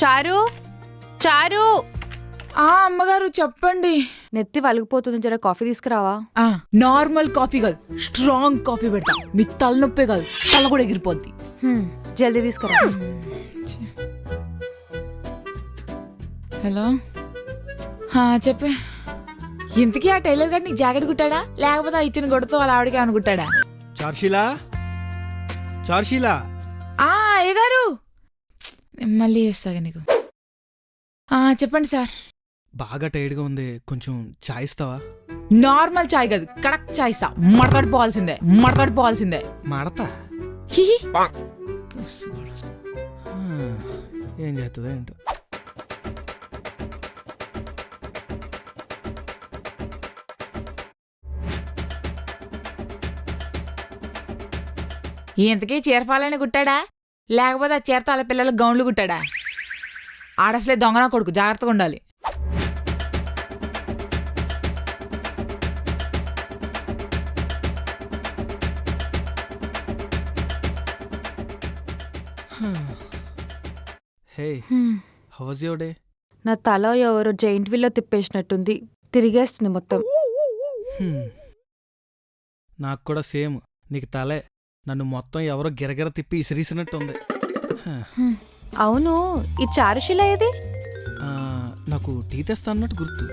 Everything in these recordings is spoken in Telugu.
చారు చారు అమ్మగారు చెప్పండి. నెత్తి వలిగిపోతుంది, జర కాఫీ తీసుకురావా? నార్మల్ కాఫీ కాదు, స్ట్రాంగ్ కాఫీ పెడతా. మీ తలనొప్పే కాదు, తల కూడా ఎగిరిపోద్ది. జల్దీ తీసుకురా. హలో, చెప్పే. ఇంతకీ ఆ టైలర్ గారు నీకు జాకెట్ కుట్టాడా, లేకపోతే ఇచ్చిన కొడుతూ వాళ్ళ ఆవిడకి ఏమైనా కుట్టాడా? చార్షీలా ఏ గారు, మళ్ళీ చేస్తాగా నీకు. చెప్పండి సార్. బాగా టైర్డ్గా ఉంది, కొంచెం చాయ్ ఇస్తావా? నార్మల్ చాయ్ కాదు, కడక్ చాయ్ ఇస్తా. మడతడిపోవాల్సిందే, మడతడిపోవాల్సిందే. మడతా ఏం చేస్తుందో ఏంటో. ఇంతకీ చీరపాలని కుట్టాడా, లేకపోతే ఆ చీరతో వాళ్ళ పిల్లలకు గౌన్లు కుట్టాడా? ఆడసలే దొంగన కొడుకు, జాగ్రత్తగా ఉండాలి. హే, హౌ వాజ్ యువర్ డే? నా తల ఎవరో జైంట్ వీల్లో తిప్పేసినట్టుంది, తిరిగేస్తుంది మొత్తం. నాకు కూడా సేమ్. నీకు తలే, నన్ను మొత్తం ఎవరో గిరగిర తిప్పి ఇసిరిసినట్టుంది. అవును, ఈ చారుశీల ఏది? నాకు టీ తెస్తా అన్నట్టు గుర్తు.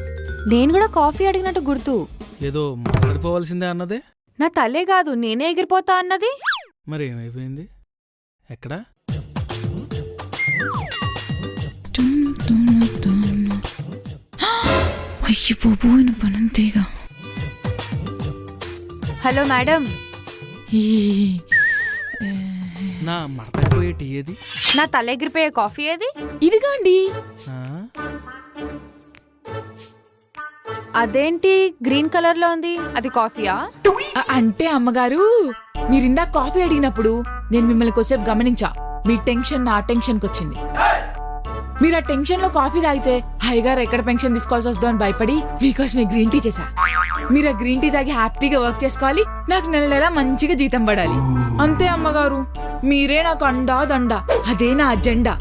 నేను కూడా కాఫీ అడిగినట్టు గుర్తు. ఏదో మాట్లాడిపోవాల్సిందే అన్నదే. నా తలే కాదు, నేనే ఎగిరిపోతా అన్నది. మరి ఏమైపోయింది? ఎక్కడా? హలో మేడం, నా మడతపోయే టీ ఏది? నా తల ఎగిరిపోయే కాఫీ ఏది? ఇదిగోండి. అదేంటి గ్రీన్ కలర్ లో ఉంది, అది కాఫీయా? అంటే అమ్మగారు, మీరిందా కాఫీ అడిగినప్పుడు నేను మిమ్మల్ని కొద్దిసేపు గమనించా. మీ టెన్షన్ నా టెన్షన్కి వచ్చింది. మీరు ఆ టెన్షన్ లో కాఫీ తాగితే హైగారు ఎక్కడ పెన్షన్ తీసుకోవాల్సి వస్తుందో అని భయపడి మీకోసం గ్రీన్ టీ చేశా. మీరు ఆ గ్రీన్ టీ తాగి హ్యాపీగా వర్క్ చేసుకోవాలి, నాకు నెల నెల మంచిగా జీతం పడాలి. అంతే అమ్మగారు, మీరే నాకు అండా దండా, అదే నా అజెండా.